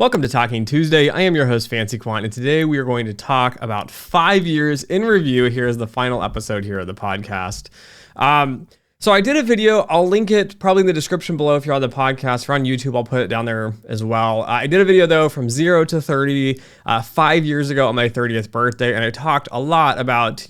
Welcome to Talking Tuesday. I am your host, Fancy Quant, and today we are going to talk about 5 years in review. Here is the final episode here of the podcast. So I did a video. I'll link it probably in the description below if you're on the podcast. If you're on YouTube, I'll put it down there as well. I did a video, though, from 0 to 30, 5 years ago on my 30th birthday, and I talked a lot about,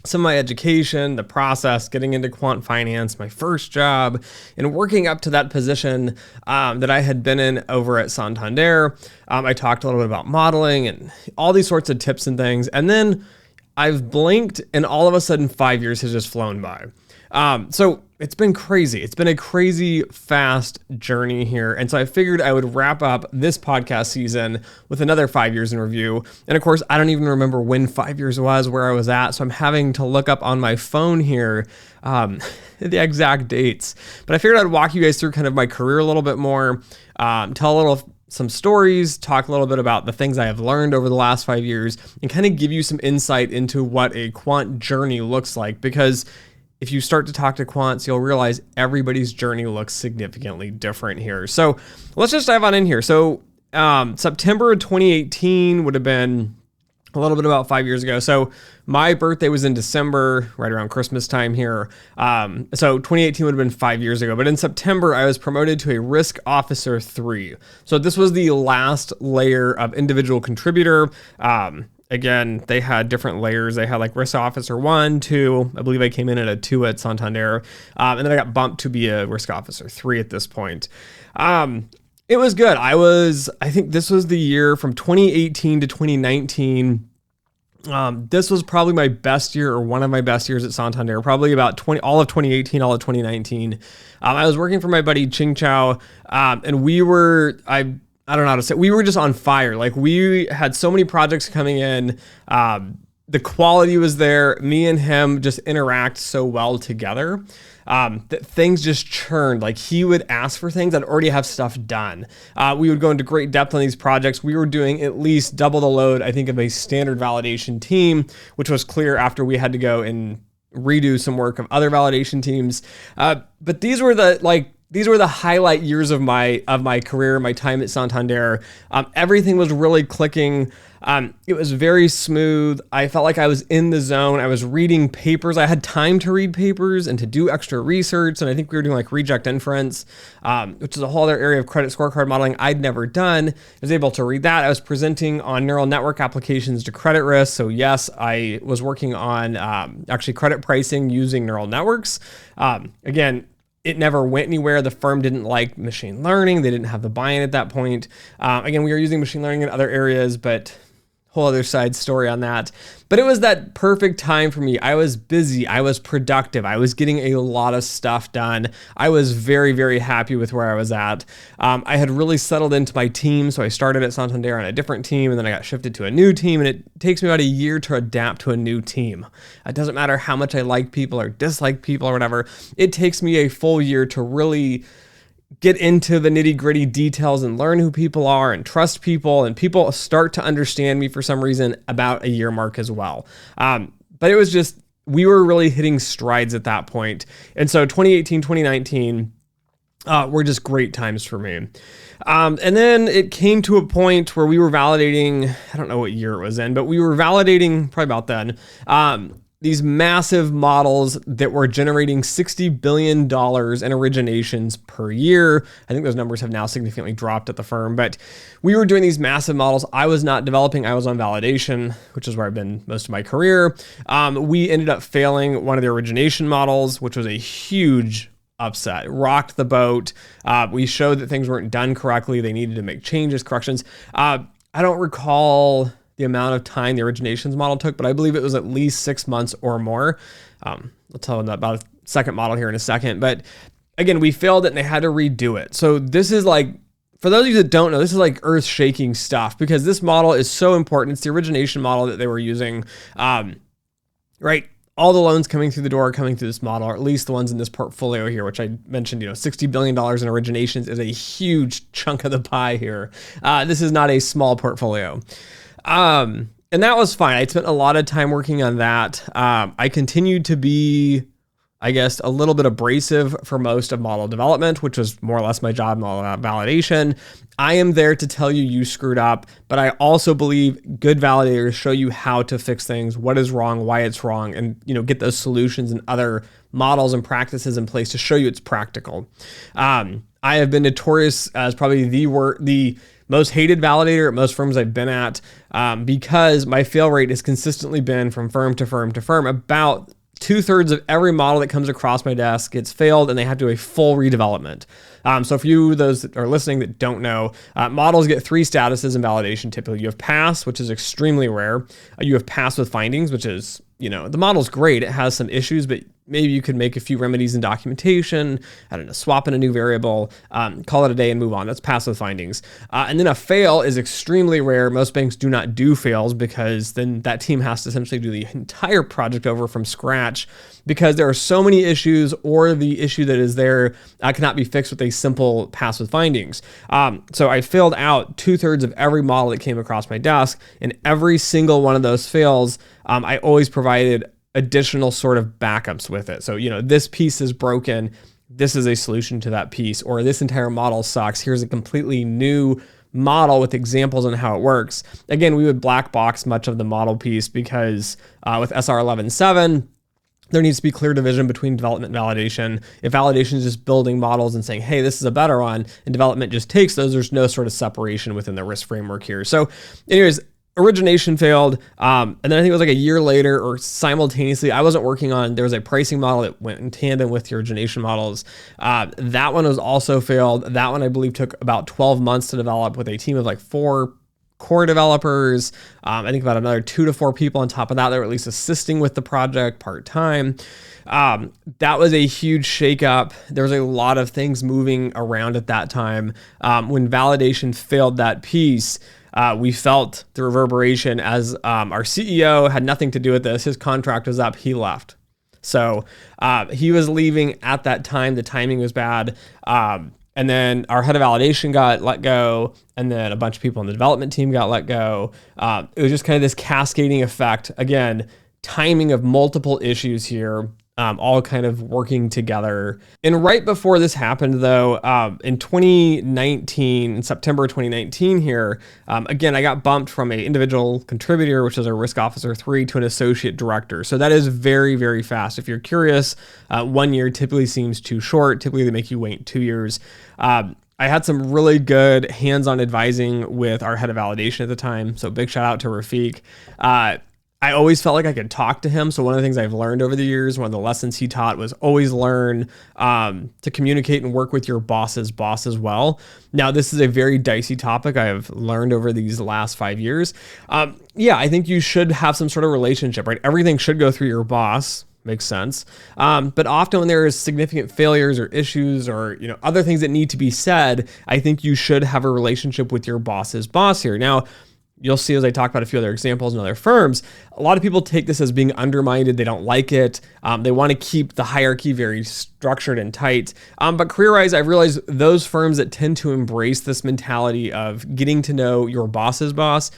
some of my education, the process, getting into quant finance, my first job, and working up to that position that I had been in over at Santander. I talked a little bit about modeling and all these sorts of tips and things. And then I've blinked and all of a sudden 5 years has just flown by. So it's been crazy. It's been a crazy fast journey here. And so I figured I would wrap up this podcast season with another 5 years in review. And of course, I don't even remember when 5 years was, where I was at. So I'm having to look up on my phone here the exact dates. But I figured I'd walk you guys through kind of my career a little bit more, tell some stories, talk a little bit about the things I have learned over the last 5 years, and kind of give you some insight into what a quant journey looks like. Because if you start to talk to quants, you'll realize everybody's journey looks significantly different here. So let's just dive on in here. So September of 2018 would have been a little bit about 5 years ago. So my birthday was in December, right around Christmas time here. So 2018 would have been 5 years ago. But in September, I was promoted to a Risk Officer 3. So this was the last layer of individual contributor. Again, they had different layers. They had like Risk Officer 1, 2. I believe I came in at a 2 at Santander. And then I got bumped to be a Risk Officer 3 at this point. It was good. I think this was the year from 2018 to 2019. This was probably my best year, or one of my best years at Santander, probably about all of 2018, all of 2019. I was working for my buddy Ching Chow, and I don't know how to say, we were just on fire. Like, we had so many projects coming in. The quality was there. Me and him just interact so well together that things just churned. Like, he would ask for things, I'd already have stuff done. We would go into great depth on these projects. We were doing at least double the load, I think, of a standard validation team, which was clear after we had to go and redo some work of other validation teams. But these were the highlight years of my career, my time at Santander. Everything was really clicking. It was very smooth. I felt like I was in the zone. I was reading papers. I had time to read papers and to do extra research. And I think we were doing like reject inference, which is a whole other area of credit scorecard modeling I'd never done. I was able to read that. I was presenting on neural network applications to credit risk. So yes, I was working on actually credit pricing using neural networks. Again, it never went anywhere. The firm didn't like machine learning. They didn't have the buy-in at that point. Again, we were using machine learning in other areas, but whole other side story on that. But it was that perfect time for me. I was busy. I was productive. I was getting a lot of stuff done. I was very, very happy with where I was at. I had really settled into my team. So I started at Santander on a different team, and then I got shifted to a new team. And it takes me about a year to adapt to a new team. It doesn't matter how much I like people or dislike people or whatever. It takes me a full year to really get into the nitty gritty details and learn who people are and trust people, and people start to understand me for some reason about a year mark as well. But it was just, we were really hitting strides at that point. And so 2018, 2019 were just great times for me. And then it came to a point where we were validating, I don't know what year it was in, but we were validating probably about then, these massive models that were generating $60 billion in originations per year. I think those numbers have now significantly dropped at the firm, but we were doing these massive models. I was not developing, I was on validation, which is where I've been most of my career. We ended up failing one of the origination models, which was a huge upset. It rocked the boat. We showed that things weren't done correctly. They needed to make changes, corrections. I don't recall the amount of time the originations model took, but I believe it was at least 6 months or more. I'll tell them about a second model here in a second. But again, we failed it and they had to redo it. So this is like, for those of you that don't know, this is like earth-shaking stuff, because this model is so important. It's the origination model that they were using, right? All the loans coming through the door are coming through this model, or at least the ones in this portfolio here, which I mentioned, $60 billion in originations is a huge chunk of the pie here. This is not a small portfolio. And that was fine. I spent a lot of time working on that. I continued to be I guess, a little bit abrasive for most of model development, which was more or less my job in model validation. I am there to tell you screwed up, but I also believe good validators show you how to fix things, what is wrong, why it's wrong, and get those solutions and other models and practices in place to show you it's practical. I have been notorious as probably the most hated validator at most firms I've been at, because my fail rate has consistently been from firm to firm to firm. About 2/3 of every model that comes across my desk gets failed and they have to do a full redevelopment. So for you, those that are listening that don't know, models get 3 statuses in validation. Typically, you have pass, which is extremely rare. You have pass with findings, which is, the model's great. It has some issues, but maybe you could make a few remedies in documentation, I don't know, swap in a new variable, call it a day and move on. That's pass with findings. And then a fail is extremely rare. Most banks do not do fails because then that team has to essentially do the entire project over from scratch because there are so many issues, or the issue that is there cannot be fixed with a simple pass with findings. So I failed out 2/3 of every model that came across my desk, and every single one of those fails, I always provided additional sort of backups with it. So, this piece is broken. This is a solution to that piece, or this entire model sucks. Here's a completely new model with examples on how it works. Again, we would black box much of the model piece because with SR 11.7, there needs to be clear division between development and validation. If validation is just building models and saying, hey, this is a better one, and development just takes those, there's no sort of separation within the risk framework here. So anyways, origination failed. And then I think it was like a year later or simultaneously, I wasn't working on, there was a pricing model that went in tandem with the origination models. That one was also failed. That one, I believe, took about 12 months to develop with a team of like 4 core developers. I think about another 2 to 4 people on top of that were at least assisting with the project part-time. That was a huge shakeup. There was a lot of things moving around at that time. When validation failed that piece, we felt the reverberation as our CEO had nothing to do with this. His contract was up. He left. So he was leaving at that time. The timing was bad. And then our head of validation got let go. And then a bunch of people on the development team got let go. It was just kind of this cascading effect. Again, timing of multiple issues here. All kind of working together. And right before this happened, though, in 2019, in September 2019 here, again, I got bumped from an individual contributor, which is a risk officer 3, to an associate director. So that is very, very fast. If you're curious, 1 year typically seems too short. Typically, they make you wait 2 years. I had some really good hands-on advising with our head of validation at the time. So big shout out to Rafiq. I always felt like I could talk to him. So one of the things I've learned over the years, one of the lessons he taught was always learn to communicate and work with your boss's boss as well. Now, this is a very dicey topic I have learned over these last 5 years. I think you should have some sort of relationship, right? Everything should go through your boss. Makes sense. But often when there is significant failures or issues or other things that need to be said, I think you should have a relationship with your boss's boss here. Now, you'll see as I talk about a few other examples in other firms, a lot of people take this as being undermined. They don't like it. They want to keep the hierarchy very structured and tight. But career-wise, I've realized those firms that tend to embrace this mentality of getting to know your boss's boss,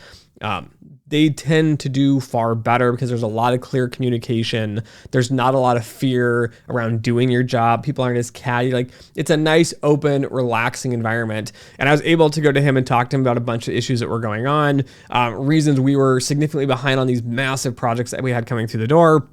they tend to do far better because there's a lot of clear communication. There's not a lot of fear around doing your job. People aren't as catty. Like, it's a nice, open, relaxing environment. And I was able to go to him and talk to him about a bunch of issues that were going on, reasons we were significantly behind on these massive projects that we had coming through the door.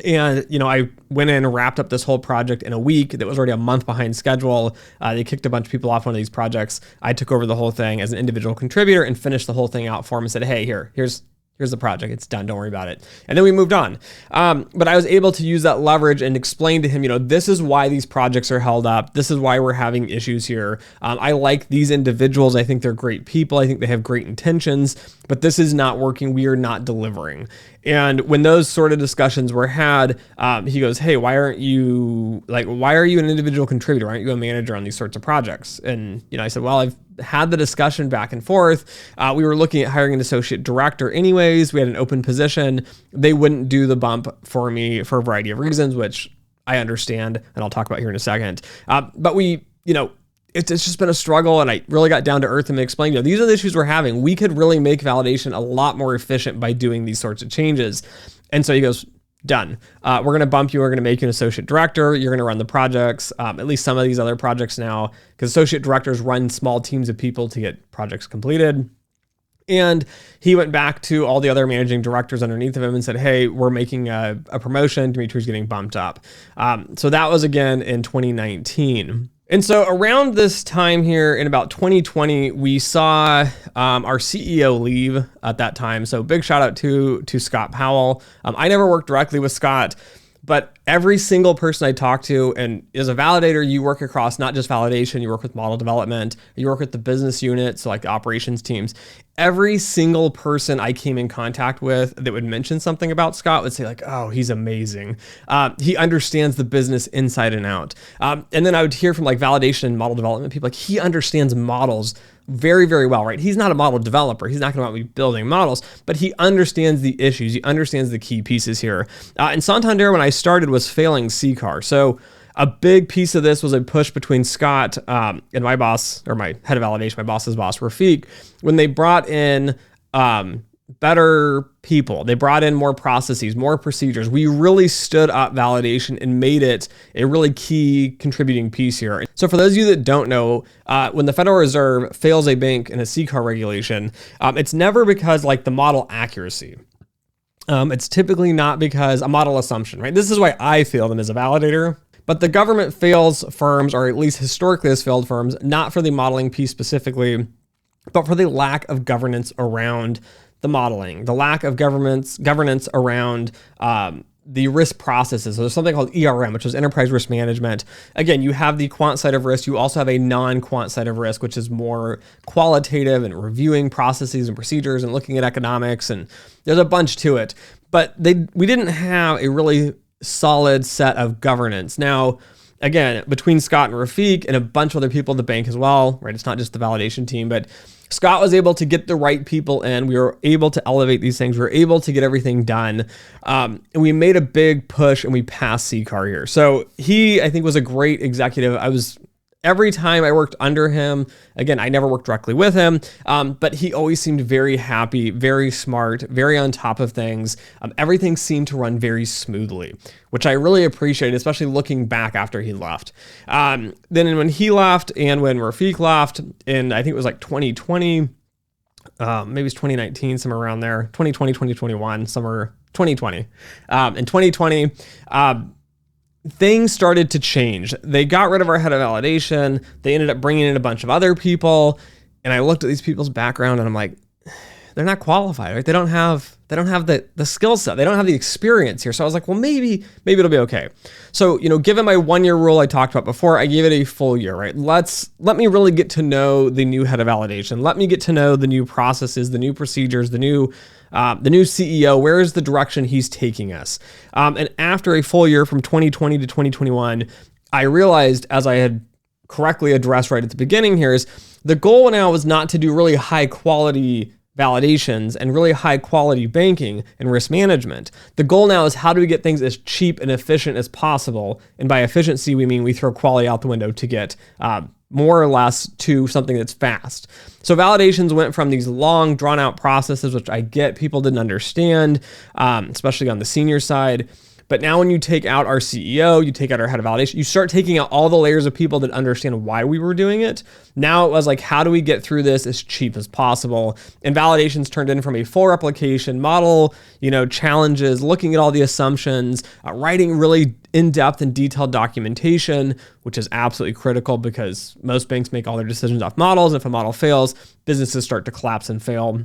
And, I went in and wrapped up this whole project in a week that was already a month behind schedule. They kicked a bunch of people off one of these projects. I took over the whole thing as an individual contributor and finished the whole thing out for him and said, hey, here's the project. It's done. Don't worry about it. And then we moved on. But I was able to use that leverage and explain to him, this is why these projects are held up. This is why we're having issues here. I like these individuals. I think they're great people. I think they have great intentions, but this is not working. We are not delivering. And when those sort of discussions were had, he goes, hey, why are you an individual contributor? Why aren't you a manager on these sorts of projects? And, I said, well, I've had the discussion back and forth. We were looking at hiring an associate director anyways. We had an open position. They wouldn't do the bump for me for a variety of reasons, which I understand, and I'll talk about here in a second. But we, it's just been a struggle, and I really got down to earth and explained, these are the issues we're having. We could really make validation a lot more efficient by doing these sorts of changes. And so he goes, done. We're going to bump you. We're going to make you an associate director. You're going to run the projects, at least some of these other projects now, because associate directors run small teams of people to get projects completed. And he went back to all the other managing directors underneath of him and said, hey, we're making a promotion. Dimitri's getting bumped up. So that was again in 2019. And so around this time here in about 2020, we saw our CEO leave at that time. So big shout out to Scott Powell. I never worked directly with Scott, but every single person I talked to, and as a validator, you work across not just validation, you work with model development, you work with the business units, so like the operations teams. Every single person I came in contact with that would mention something about Scott would say like, oh, he's amazing. He understands the business inside and out. And then I would hear from like validation and model development people, like he understands models very, very well, right? He's not a model developer. He's not going to be building models, but he understands the issues. He understands the key pieces here. And Santander, when I started, was failing CCAR. So a big piece of this was a push between Scott and my boss, or my head of validation, my boss's boss, Rafiq, when they brought in better people. They brought in more processes, more procedures. We really stood up validation and made it a really key contributing piece here. So for those of you that don't know, when the Federal Reserve fails a bank in a CCAR regulation, it's never because like the model accuracy. It's typically not because a model assumption, right? This is why I fail them as a validator. But the government fails firms, or at least historically has failed firms, not for the modeling piece specifically, but for the lack of governance around the modeling, the lack of governance around the risk processes. So there's something called ERM, which is enterprise risk management. Again, you have the quant side of risk. You also have a non-quant side of risk, which is more qualitative and reviewing processes and procedures and looking at economics. And there's a bunch to it. But we didn't have a really solid set of governance. Now, again, between Scott and Rafiq and a bunch of other people at the bank as well, right? It's not just the validation team, but Scott was able to get the right people in. We were able to elevate these things. We were able to get everything done. And we made a big push and we passed CCAR here. So he, I think, was a great executive. Every time I worked under him, again, I never worked directly with him, but he always seemed very happy, very smart, very on top of things. Everything seemed to run very smoothly, which I really appreciated, especially looking back after he left. Then when he left and when Rafiq left, and I think it was like 2020, maybe it's 2019, somewhere around there, 2020, 2021, somewhere 2020. In 2020, things started to change. They got rid of our head of validation. They ended up bringing in a bunch of other people. And I looked at these people's background and I'm like, they're not qualified, right? They don't have the skill set. They don't have the experience here. So I was like, well, maybe it'll be okay. So, given my 1-year rule I talked about before, I gave it a full year, right? Let me really get to know the new head of validation. Let me get to know the new processes, the new procedures, the new CEO. Where is the direction he's taking us? And after a full year from 2020 to 2021, I realized, as I had correctly addressed right at the beginning here, is the goal now was not to do really high quality validations and really high quality banking and risk management. The goal now is how do we get things as cheap and efficient as possible? And by efficiency, we mean we throw quality out the window to get more or less to something that's fast. So validations went from these long drawn out processes, which I get people didn't understand, especially on the senior side. But now when you take out our CEO, you take out our head of validation, you start taking out all the layers of people that understand why we were doing it. Now it was like, how do we get through this as cheap as possible? And validations turned in from a full replication model, challenges, looking at all the assumptions, writing really in-depth and detailed documentation, which is absolutely critical because most banks make all their decisions off models. If a model fails, businesses start to collapse and fail.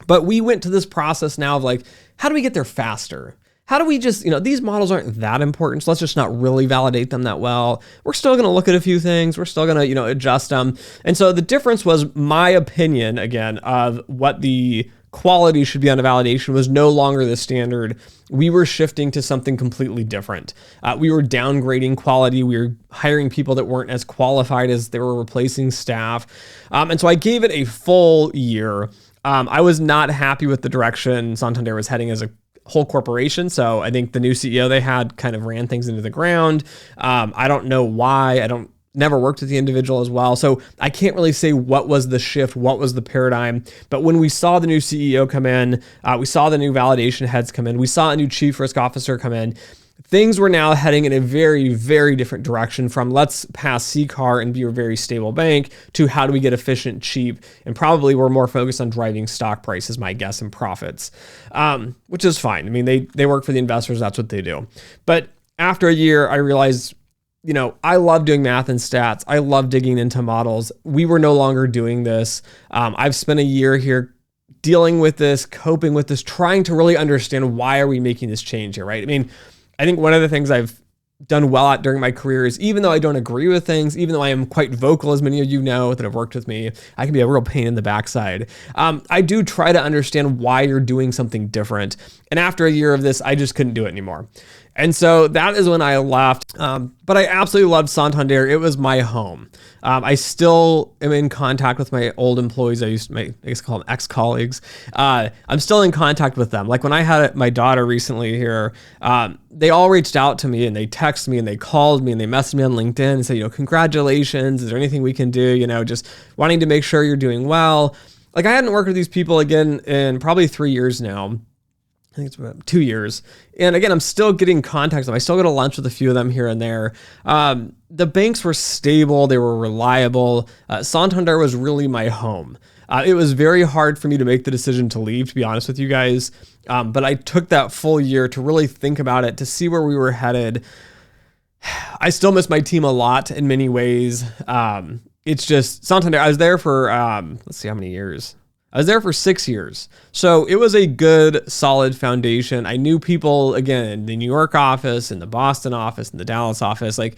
But we went to this process now of like, how do we get there faster? How do we just, these models aren't that important, so let's just not really validate them that well. We're still going to look at a few things. We're still going to, adjust them. And so the difference was my opinion, again, of what the quality should be on a validation was no longer the standard. We were shifting to something completely different. We were downgrading quality. We were hiring people that weren't as qualified as they were replacing staff. And so I gave it a full year. I was not happy with the direction Santander was heading as a whole corporation. So I think the new CEO they had kind of ran things into the ground. I don't know why. never worked with the individual as well. So I can't really say what was the shift, what was the paradigm. But when we saw the new CEO come in, we saw the new validation heads come in, we saw a new chief risk officer come in, things were now heading in a very, very different direction from let's pass CCAR and be a very stable bank to how do we get efficient, cheap, and probably we're more focused on driving stock prices, my guess, and profits, which is fine. I mean, they work for the investors. That's what they do. But after a year, I realized, I love doing math and stats. I love digging into models. We were no longer doing this. I've spent a year here dealing with this, coping with this, trying to really understand why are we making this change here, right? I mean, I think one of the things I've done well at during my career is even though I don't agree with things, even though I am quite vocal, as many of you know that have worked with me, I can be a real pain in the backside. I do try to understand why you're doing something different. And after a year of this, I just couldn't do it anymore. And so that is when I left. But I absolutely loved Santander. It was my home. I still am in contact with my old employees. I guess call them ex-colleagues. I'm still in contact with them. Like when I had my daughter recently here, they all reached out to me and they texted me and they called me and they messaged me on LinkedIn and said, congratulations. Is there anything we can do? Just wanting to make sure you're doing well. Like I hadn't worked with these people again in probably 3 years now. I think it's about 2 years. And again, I'm still getting contacts. I still go to lunch with a few of them here and there. The banks were stable. They were reliable. Santander was really my home. It was very hard for me to make the decision to leave, to be honest with you guys. But I took that full year to really think about it, to see where we were headed. I still miss my team a lot in many ways. It's just Santander. I was there for, let's see how many years. I was there for 6 years. So it was a good, solid foundation. I knew people, again, in the New York office, in the Boston office, in the Dallas office. Like,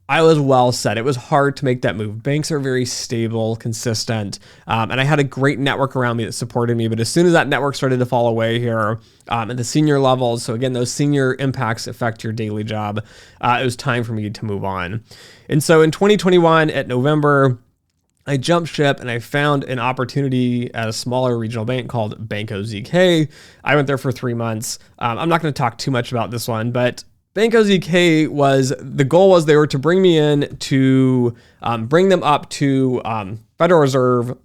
I was well set. It was hard to make that move. Banks are very stable, consistent. And I had a great network around me that supported me. But as soon as that network started to fall away here at the senior levels, so again, those senior impacts affect your daily job, it was time for me to move on. And so in 2021, at November, I jumped ship and I found an opportunity at a smaller regional bank called Bianco ZK. I went there for 3 months. I'm not going to talk too much about this one, but Bianco ZK the goal was they were to bring me in to bring them up to Federal Reserve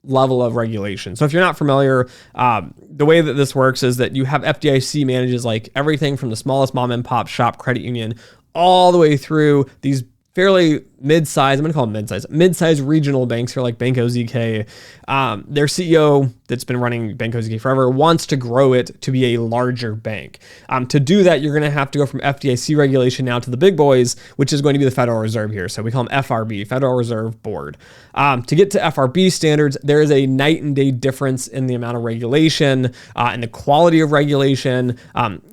level of regulation. So if you're not familiar, the way that this works is that you have FDIC manages like everything from the smallest mom and pop shop credit union all the way through these fairly mid-size, I'm going to call them mid-size regional banks here like Bianco ZK. Their CEO that's been running Bianco ZK forever wants to grow it to be a larger bank. To do that, you're going to have to go from FDIC regulation now to the big boys, which is going to be the Federal Reserve here. So we call them FRB, Federal Reserve Board. To get to FRB standards, there is a night and day difference in the amount of regulation and the quality of regulation.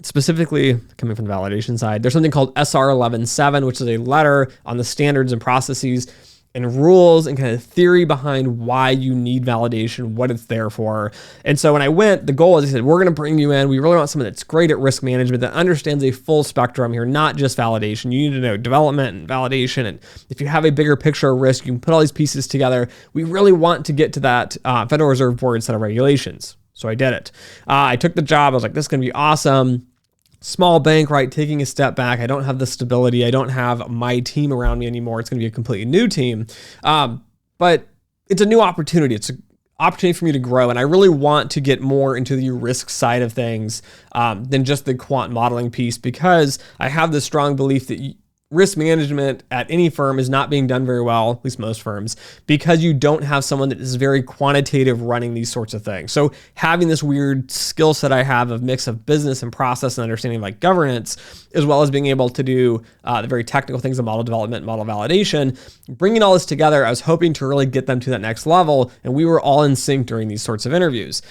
Specifically, coming from the validation side, there's something called SR 11.7, which is a letter on the standards and processes and rules and kind of theory behind why you need validation, what it's there for. And so when I went, the goal is, I said, we're going to bring you in. We really want someone that's great at risk management, that understands a full spectrum here, not just validation. You need to know development and validation. And if you have a bigger picture of risk, you can put all these pieces together. We really want to get to that Federal Reserve Board set of regulations. So I did it. I took the job. I was like, this is going to be awesome. Small bank, right? Taking a step back. I don't have the stability. I don't have my team around me anymore. It's going to be a completely new team. But it's a new opportunity. It's an opportunity for me to grow. And I really want to get more into the risk side of things than just the quant modeling piece, because I have this strong belief that risk management at any firm is not being done very well, at least most firms, because you don't have someone that is very quantitative running these sorts of things. So having this weird skill set I have of mix of business and process and understanding like governance, as well as being able to do the very technical things of model development, model validation, bringing all this together, I was hoping to really get them to that next level. And we were all in sync during these sorts of interviews.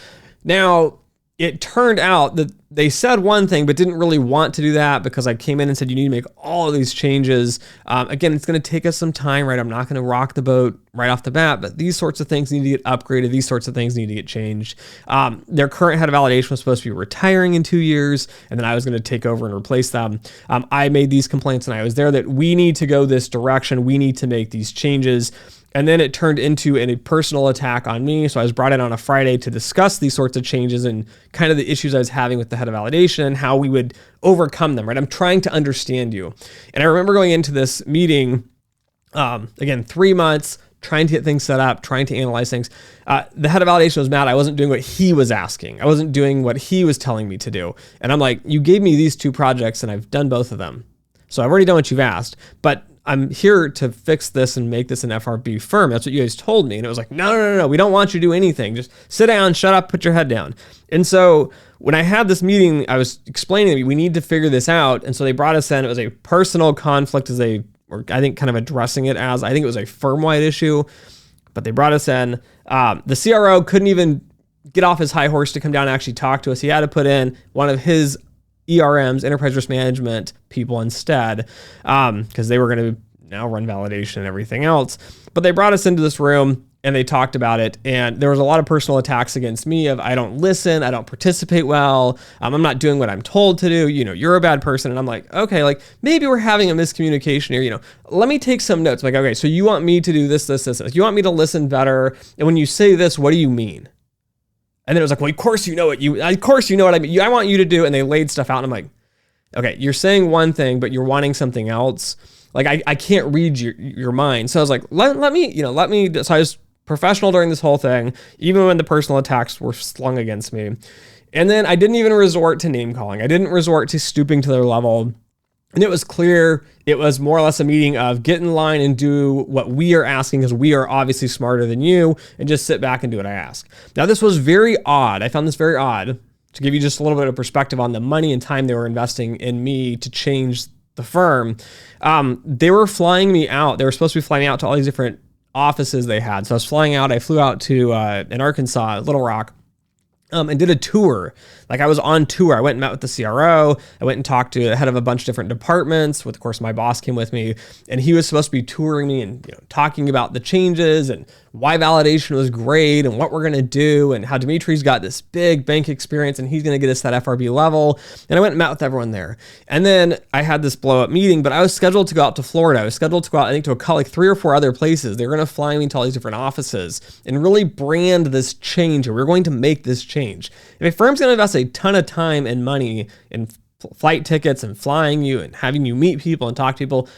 Now, it turned out that they said one thing, but didn't really want to do that, because I came in and said, you need to make all of these changes. Again, it's going to take us some time, right? I'm not going to rock the boat right off the bat, but these sorts of things need to get upgraded. These sorts of things need to get changed. Their current head of validation was supposed to be retiring in 2 years, and then I was going to take over and replace them. I made these complaints and I was there that we need to go this direction. We need to make these changes. And then it turned into a personal attack on me. So I was brought in on a Friday to discuss these sorts of changes and kind of the issues I was having with the head of validation and how we would overcome them, right? I'm trying to understand you. And I remember going into this meeting Again, 3 months trying to get things set up, trying to analyze things. The head of validation was mad. I wasn't doing what he was asking. I wasn't doing what he was telling me to do. And I'm like, you gave me these 2 projects and I've done both of them. So I've already done what you've asked, but I'm here to fix this and make this an FRB firm. That's what you guys told me. And it was like, no. We don't want you to do anything. Just sit down, shut up, put your head down. And so when I had this meeting, I was explaining we need to figure this out. And so they brought us in. It was a personal conflict or I think kind of addressing it as, I think it was a firm-wide issue, but they brought us in. The CRO couldn't even get off his high horse to come down and actually talk to us. He had to put in one of his ERMs, enterprise risk management people instead, because they were going to now run validation and everything else. But they brought us into this room and they talked about it. And there was a lot of personal attacks against me of, I don't listen, I don't participate well, I'm not doing what I'm told to do, you're a bad person. And I'm like, okay, like maybe we're having a miscommunication here, let me take some notes. I'm like, okay, so you want me to do this. You want me to listen better. And when you say this, what do you mean? And then it was like, well, of course you know what I mean. I want you to do, and they laid stuff out. And I'm like, okay, you're saying one thing, but you're wanting something else. Like I can't read your mind. So I was like, let me. So I was professional during this whole thing, even when the personal attacks were slung against me. And then I didn't even resort to name calling. I didn't resort to stooping to their level. And it was clear it was more or less a meeting of get in line and do what we are asking, because we are obviously smarter than you, and just sit back and do what I ask. Now, this was very odd. I found this very odd, to give you just a little bit of perspective on the money and time they were investing in me to change the firm. They were flying me out. They were supposed to be flying me out to all these different offices they had. So I was flying out. I flew out to in Arkansas, Little Rock, and did a tour. Like I was on tour. I went and met with the CRO. I went and talked to the head of a bunch of different departments. Of course, my boss came with me, and he was supposed to be touring me and talking about the changes and why validation was great and what we're going to do and how Dimitri's got this big bank experience and he's going to get us that FRB level. And I went and met with everyone there. And then I had this blow up meeting, but I was scheduled to go out to Florida. I was scheduled to go out, I think, to like 3 or 4 other places. They were going to fly me to all these different offices and really brand this change. We're going to make this change. If a firm's going to invest a ton of time and money in flight tickets and flying you and having you meet people and talk to people,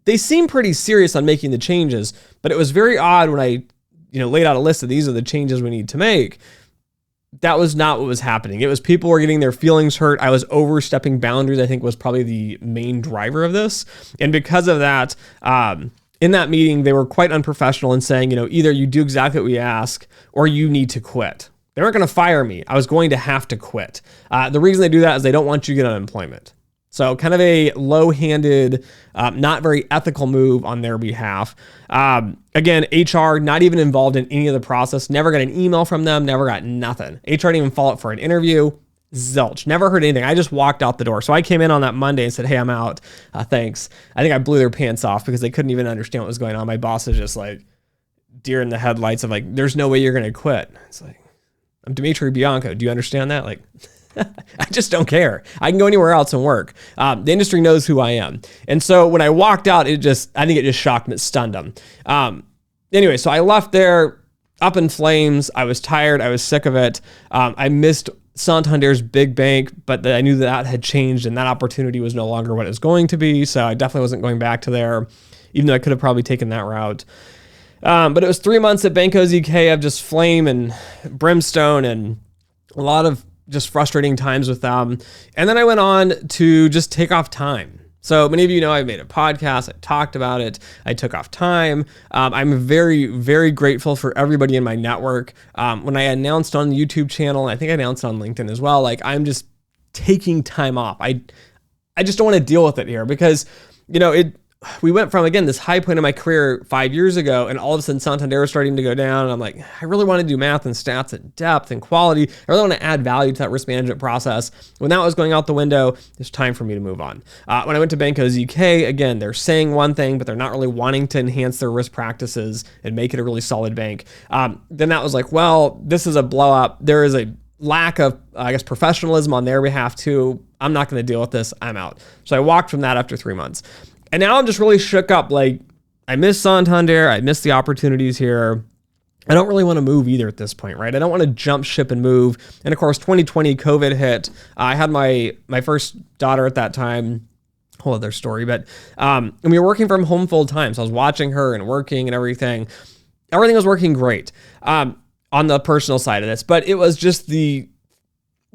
they seem pretty serious on making the changes. But it was very odd when I, laid out a list of these are the changes we need to make. That was not what was happening. It was people were getting their feelings hurt. I was overstepping boundaries, I think was probably the main driver of this. And because of that, in that meeting, they were quite unprofessional in saying, either you do exactly what we ask or you need to quit. They weren't going to fire me. I was going to have to quit. The reason they do that is they don't want you to get unemployment. So kind of a low-handed, not very ethical move on their behalf. Again, HR not even involved in any of the process. Never got an email from them. Never got nothing. HR didn't even follow up for an interview. Zilch. Never heard anything. I just walked out the door. So I came in on that Monday and said, hey, I'm out. Thanks. I think I blew their pants off because they couldn't even understand what was going on. My boss is just like deer in the headlights of like, there's no way you're going to quit. It's like, I'm Dimitri Bianco. Do you understand that? Like, I just don't care. I can go anywhere else and work. The industry knows who I am. And so when I walked out, I think it just shocked me, it stunned them. Anyway, so I left there up in flames. I was tired. I was sick of it. I missed Santander's big bank, but I knew that had changed and that opportunity was no longer what it was going to be. So I definitely wasn't going back to there, even though I could have probably taken that route. But it was 3 months at Bianco ZK of just flame and brimstone and a lot of just frustrating times with them. And then I went on to just take off time. So many of you know I made a podcast. I talked about it. I took off time. I'm very, very grateful for everybody in my network. When I announced on the YouTube channel, and I think I announced on LinkedIn as well, like I'm just taking time off. I just don't want to deal with it here because, we went from, again, this high point in my career 5 years ago, and all of a sudden Santander was starting to go down. And I'm like, I really want to do math and stats and depth and quality. I really want to add value to that risk management process. When that was going out the window, it's time for me to move on. When I went to Bianco ZK, again, they're saying one thing, but they're not really wanting to enhance their risk practices and make it a really solid bank. Then that was like, well, this is a blow up. There is a lack of, professionalism on their behalf too. I'm not going to deal with this. I'm out. So I walked from that after 3 months. And now I'm just really shook up. Like, I miss Santander. I miss the opportunities here. I don't really want to move either at this point, right? I don't want to jump ship and move. And of course, 2020, COVID hit. I had my first daughter at that time. whole other story. But and we were working from home full time. So I was watching her and working and everything. Everything was working great on the personal side of this. But it was just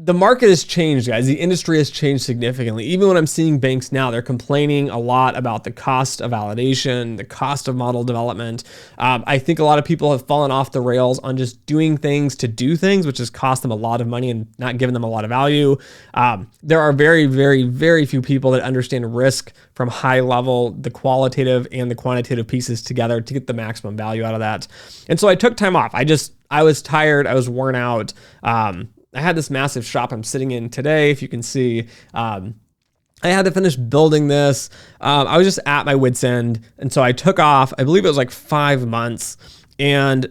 the market has changed, guys. The industry has changed significantly. Even when I'm seeing banks now, they're complaining a lot about the cost of validation, the cost of model development. I think a lot of people have fallen off the rails on just doing things to do things, which has cost them a lot of money and not given them a lot of value. There are very, very, very few people that understand risk from high level, the qualitative and the quantitative pieces together to get the maximum value out of that. And so I took time off. I was tired. I was worn out. I had this massive shop I'm sitting in today, if you can see. I had to finish building this. I was just at my wit's end. And so I took off, I believe it was like 5 months. And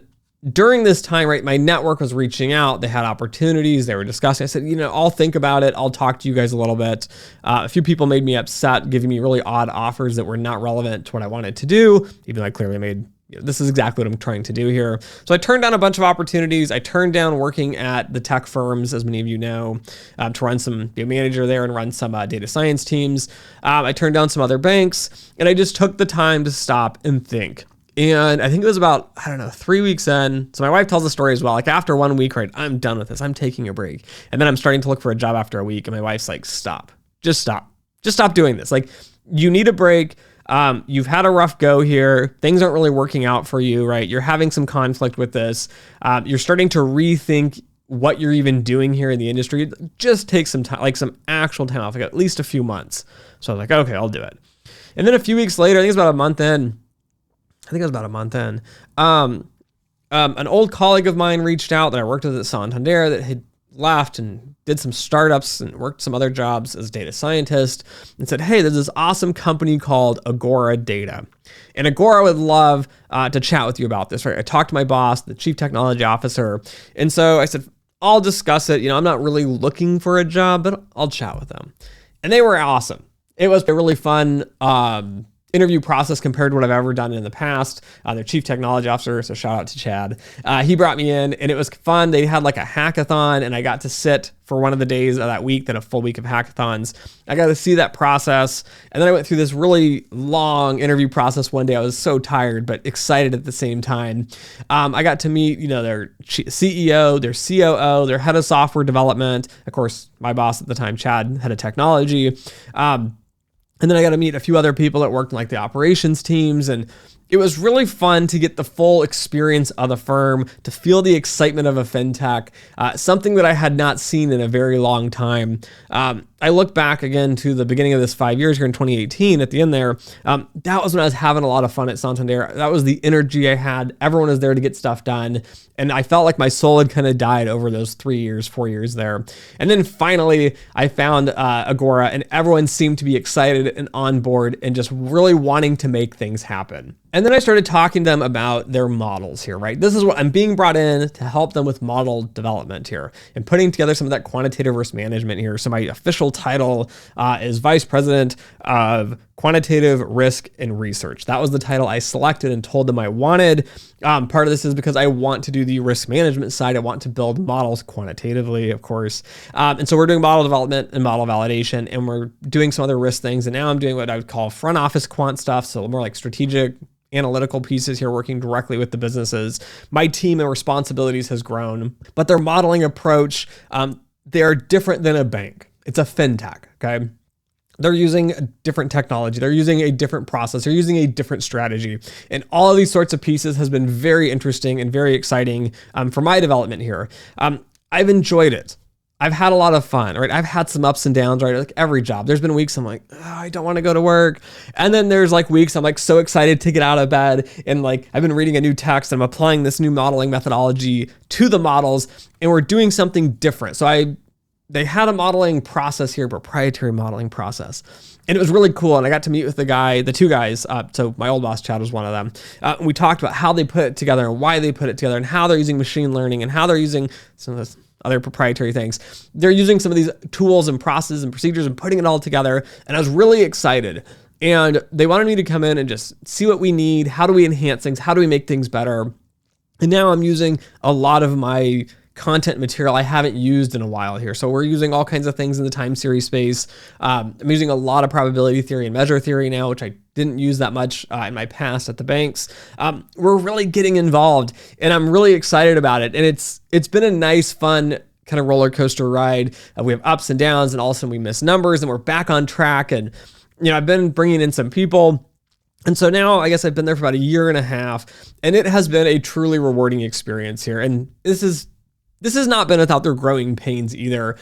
during this time, right, my network was reaching out. They had opportunities. They were discussing. I said, I'll think about it. I'll talk to you guys a little bit. A few people made me upset, giving me really odd offers that were not relevant to what I wanted to do, even though I clearly made this is exactly what I'm trying to do here. So I turned down a bunch of opportunities. I turned down working at the tech firms, as many of you know, to run be a manager there and run some data science teams. I turned down some other banks, and I just took the time to stop and think. And I think it was about, 3 weeks in. So my wife tells the story as well. Like after 1 week, right, I'm done with this. I'm taking a break. And then I'm starting to look for a job after a week. And my wife's like, stop. Just stop. Just stop doing this. Like, you need a break. You've had a rough go here. Things aren't really working out for you, right? You're having some conflict with this. You're starting to rethink what you're even doing here in the industry. Just take some time, like some actual time off, like at least a few months. So I was like, okay, I'll do it. And then a few weeks later, I think it was about a month in, an old colleague of mine reached out that I worked with at Santander that had left and did some startups and worked some other jobs as a data scientist and said, hey, there's this awesome company called Agora Data. And Agora would love to chat with you about this, right? I talked to my boss, the chief technology officer. And so I said, I'll discuss it. I'm not really looking for a job, but I'll chat with them. And they were awesome. It was a really fun interview process compared to what I've ever done in the past. Their chief technology officer, so shout out to Chad. He brought me in and it was fun. They had like a hackathon and I got to sit for one of the days of that week, then a full week of hackathons. I got to see that process. And then I went through this really long interview process one day. I was so tired, but excited at the same time. I got to meet, their CEO, their COO, their head of software development. Of course, my boss at the time, Chad, head of technology. And then I got to meet a few other people that worked in like the operations teams. And it was really fun to get the full experience of the firm, to feel the excitement of a fintech, something that I had not seen in a very long time. I look back again to the beginning of this 5 years here in 2018 at the end there. That was when I was having a lot of fun at Santander. That was the energy I had. Everyone was there to get stuff done. And I felt like my soul had kind of died over those 4 years there. And then finally I found Agora and everyone seemed to be excited and on board and just really wanting to make things happen. And then I started talking to them about their models here, right? This is what I'm being brought in to help them with model development here and putting together some of that quantitative risk management here. So my official title is Vice President of Quantitative Risk and Research. That was the title I selected and told them I wanted. Part of this is because I want to do the risk management side. I want to build models quantitatively, of course. And so we're doing model development and model validation, and we're doing some other risk things. And now I'm doing what I would call front office quant stuff. So more like strategic analytical pieces here, working directly with the businesses. My team and responsibilities has grown, but their modeling approach, they're different than a bank. It's a fintech, okay? They're using a different technology. They're using a different process. They're using a different strategy. And all of these sorts of pieces has been very interesting and very exciting for my development here. I've enjoyed it. I've had a lot of fun, right? I've had some ups and downs, right? Like every job. There's been weeks I'm like, oh, I don't want to go to work. And then there's like weeks I'm like so excited to get out of bed. And like I've been reading a new text and I'm applying this new modeling methodology to the models and we're doing something different. So they had a modeling process here, proprietary modeling process. And it was really cool. And I got to meet with the two guys. So my old boss, Chad, was one of them. And we talked about how they put it together and why they put it together and how they're using machine learning and how they're using some of this other proprietary things. They're using some of these tools and processes and procedures and putting it all together. And I was really excited. And they wanted me to come in and just see what we need. How do we enhance things? How do we make things better? And now I'm using a lot of my content material I haven't used in a while here. So we're using all kinds of things in the time series space. I'm using a lot of probability theory and measure theory now, which I didn't use that much in my past at the banks. We're really getting involved, and I'm really excited about it. And it's been a nice, fun kind of roller coaster ride. We have ups and downs, and all of a sudden we miss numbers, and we're back on track. And I've been bringing in some people. And so now I guess I've been there for about a year and a half, and it has been a truly rewarding experience here. And this has not been without their growing pains either.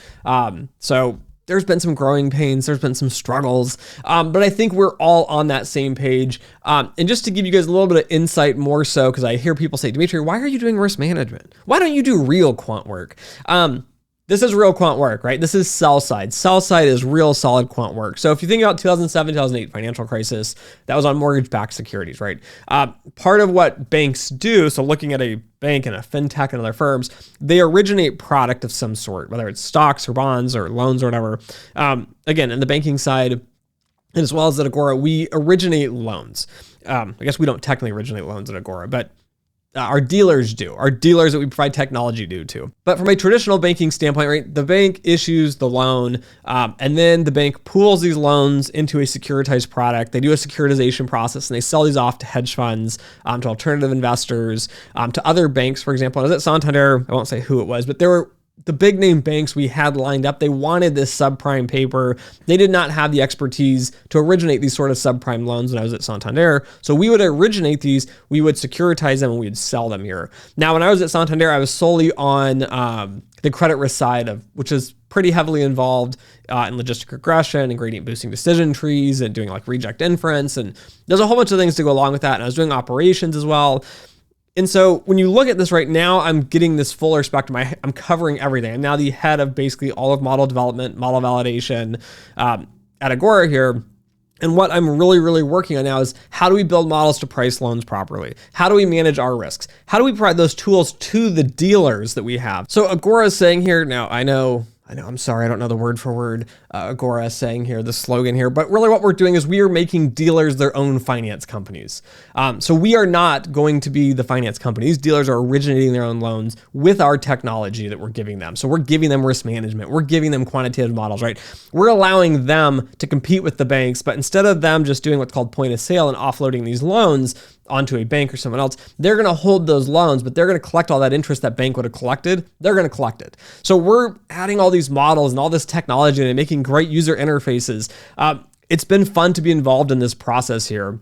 So there's been some growing pains, there's been some struggles, but I think we're all on that same page. And just to give you guys a little bit of insight more so, because I hear people say, Dimitri, why are you doing risk management? Why don't you do real quant work? This is real quant work, right? This is sell side. Sell side is real solid quant work. So if you think about 2007, 2008 financial crisis, that was on mortgage-backed securities, right? Part of what banks do, so looking at a bank and a fintech and other firms, they originate product of some sort, whether it's stocks or bonds or loans or whatever. Again, in the banking side, and as well as at Agora, we originate loans. I guess we don't technically originate loans at Agora, but our dealers do. Our dealers that we provide technology do too. But from a traditional banking standpoint, right, the bank issues the loan, and then the bank pools these loans into a securitized product. They do a securitization process, and they sell these off to hedge funds, to alternative investors, to other banks. For example, I was at Santander. I won't say who it was, but there were the big name banks we had lined up. They wanted this subprime paper. They did not have the expertise to originate these sort of subprime loans when I was at Santander. So we would originate these, we would securitize them, and we would sell them here. Now, when I was at Santander, I was solely on the credit risk side of, which is pretty heavily involved in logistic regression and gradient boosting decision trees and doing like reject inference. And there's a whole bunch of things to go along with that. And I was doing operations as well. And so when you look at this right now, I'm getting this fuller spectrum. I'm covering everything. I'm now the head of basically all of model development, model validation at Agora here. And what I'm really, really working on now is how do we build models to price loans properly? How do we manage our risks? How do we provide those tools to the dealers that we have? So Agora is saying here, now I know, I'm sorry, I don't know the word for word Agora is saying here, the slogan here, but really what we're doing is we are making dealers their own finance companies. So we are not going to be the finance company. These dealers are originating their own loans with our technology that we're giving them. So we're giving them risk management. We're giving them quantitative models, right? We're allowing them to compete with the banks, but instead of them just doing what's called point of sale and offloading these loans onto a bank or someone else, they're going to hold those loans, but they're going to collect all that interest that bank would have collected. They're going to collect it. So we're adding all these models and all this technology and making great user interfaces. It's been fun to be involved in this process here.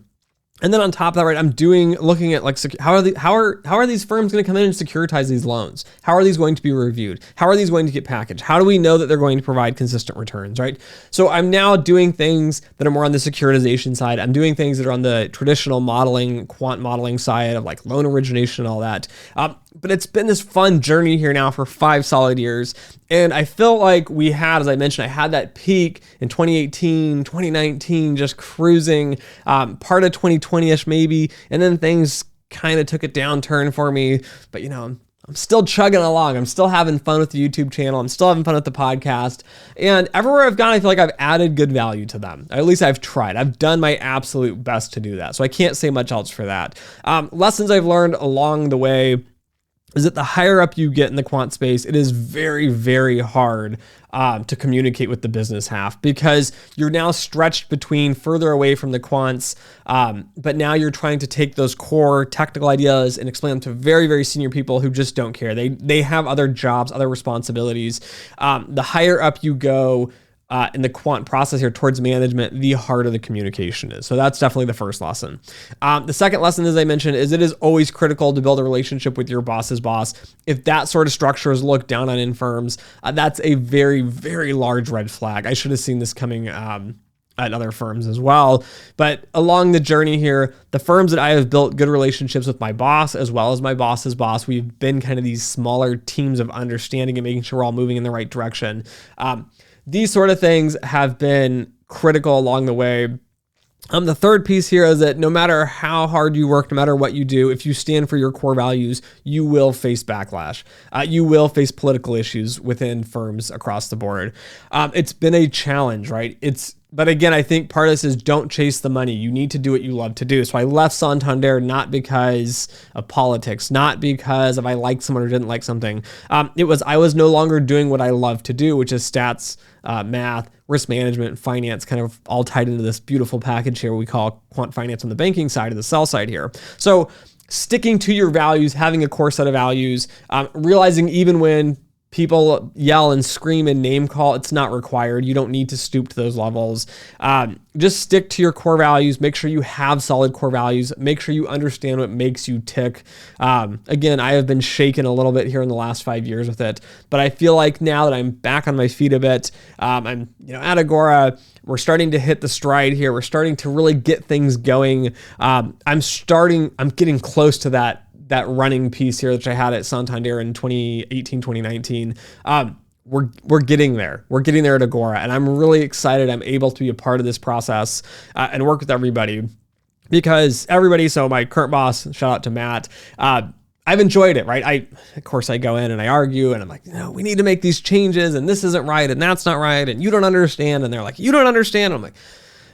And then on top of that, right, I'm looking at like, how are these firms going to come in and securitize these loans? How are these going to be reviewed? How are these going to get packaged? How do we know that they're going to provide consistent returns, right? So I'm now doing things that are more on the securitization side. I'm doing things that are on the traditional modeling, quant modeling side of like loan origination and all that. But it's been this fun journey here now for 5 solid years. And I feel like we had, as I mentioned, I had that peak in 2018, 2019, just cruising, part of 2020-ish maybe. And then things kind of took a downturn for me. But, I'm still chugging along. I'm still having fun with the YouTube channel. I'm still having fun with the podcast. And everywhere I've gone, I feel like I've added good value to them. At least I've tried. I've done my absolute best to do that. So I can't say much else for that. Lessons I've learned along the way is that the higher up you get in the quant space, it is very, very hard to communicate with the business half because you're now stretched between further away from the quants, but now you're trying to take those core technical ideas and explain them to very, very senior people who just don't care. They have other jobs, other responsibilities. The higher up you go, in the quant process here towards management, the harder the communication is. So that's definitely the first lesson. The second lesson, as I mentioned, is it is always critical to build a relationship with your boss's boss. If that sort of structure is looked down on in firms, that's a very, very large red flag. I should have seen this coming at other firms as well. But along the journey here, the firms that I have built good relationships with my boss as well as my boss's boss, we've been kind of these smaller teams of understanding and making sure we're all moving in the right direction. These sort of things have been critical along the way. The third piece here is that no matter how hard you work, no matter what you do, if you stand for your core values, you will face backlash. You will face political issues within firms across the board. It's been a challenge, right? But again, I think part of this is don't chase the money. You need to do what you love to do. So I left Santander not because of politics, not because if I liked someone or didn't like something. I was no longer doing what I love to do, which is stats, math, risk management, finance, kind of all tied into this beautiful package here we call quant finance on the banking side of the sell side here. So sticking to your values, having a core set of values, realizing even when people yell and scream and name call, it's not required. You don't need to stoop to those levels. Just stick to your core values. Make sure you have solid core values. Make sure you understand what makes you tick. Again, I have been shaken a little bit here in the last 5 years with it, but I feel like now that I'm back on my feet a bit, I'm at Agora. We're starting to hit the stride here. We're starting to really get things going. I'm getting close to that running piece here, which I had at Santander in 2018, 2019. We're getting there. We're getting there at Agora, and I'm really excited I'm able to be a part of this process and work with everybody because everybody, so my current boss, shout out to Matt, I've enjoyed it, right? Of course, I go in and I argue and I'm like, no, we need to make these changes and this isn't right and that's not right and you don't understand. And they're like, you don't understand. I'm like,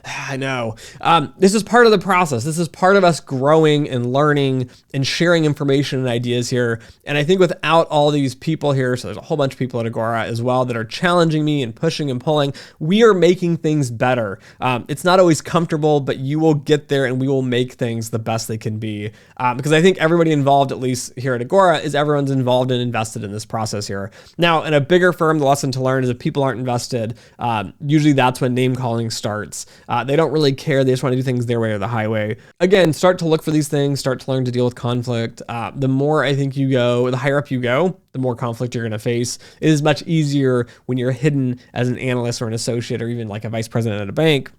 I know. This is part of the process. This is part of us growing and learning and sharing information and ideas here. And I think without all these people here, so there's a whole bunch of people at Agora as well that are challenging me and pushing and pulling, we are making things better. It's not always comfortable, but you will get there and we will make things the best they can be. Because I think everybody involved, at least here at Agora, is everyone's involved and invested in this process here. Now, in a bigger firm, the lesson to learn is if people aren't invested, usually that's when name calling starts. They don't really care. They just want to do things their way or the highway. Again, start to look for these things, start to learn to deal with conflict. The more I think you go, the higher up you go, the more conflict you're going to face. It is much easier when you're hidden as an analyst or an associate or even like a vice president at a bank,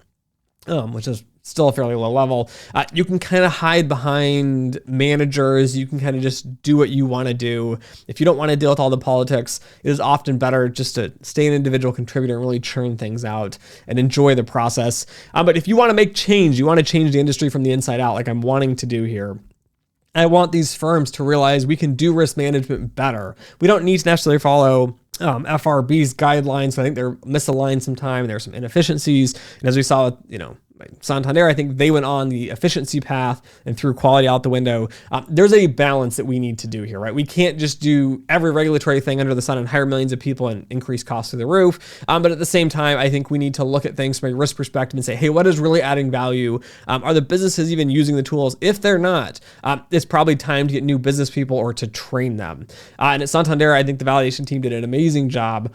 which is still a fairly low level. You can kind of hide behind managers. You can kind of just do what you want to do. If you don't want to deal with all the politics, it is often better just to stay an individual contributor and really churn things out and enjoy the process. But if you want to make change, you want to change the industry from the inside out, like I'm wanting to do here, I want these firms to realize we can do risk management better. We don't need to necessarily follow FRB's guidelines. I think they're misaligned sometime. There's some inefficiencies. And as we saw with, Santander, I think they went on the efficiency path and threw quality out the window. There's a balance that we need to do here, right? We can't just do every regulatory thing under the sun and hire millions of people and increase costs through the roof. But at the same time, I think we need to look at things from a risk perspective and say, hey, what is really adding value? Are the businesses even using the tools? If they're not, it's probably time to get new business people or to train them. And at Santander, I think the validation team did an amazing job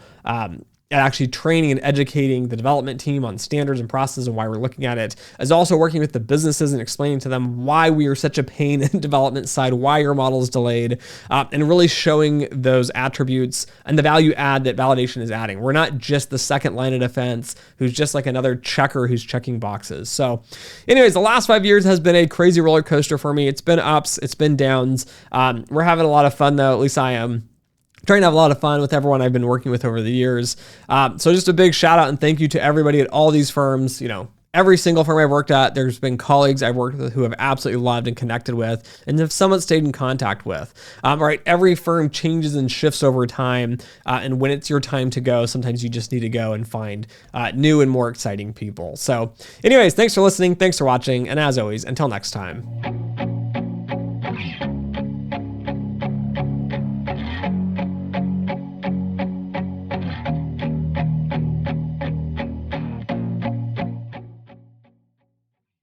at actually training and educating the development team on standards and processes and why we're looking at it, as also working with the businesses and explaining to them why we are such a pain in the development side, why your model is delayed, and really showing those attributes and the value add that validation is adding. We're not just the second line of defense who's just like another checker who's checking boxes. So anyways, the last 5 years has been a crazy roller coaster for me. It's been ups, it's been downs. We're having a lot of fun though, at least I am. Trying to have a lot of fun with everyone I've been working with over the years. So just a big shout out and thank you to everybody at all these firms. Every single firm I've worked at, there's been colleagues I've worked with who have absolutely loved and connected with and have somewhat stayed in contact with. Right, every firm changes and shifts over time. And when it's your time to go, sometimes you just need to go and find new and more exciting people. So anyways, thanks for listening. Thanks for watching. And as always, until next time.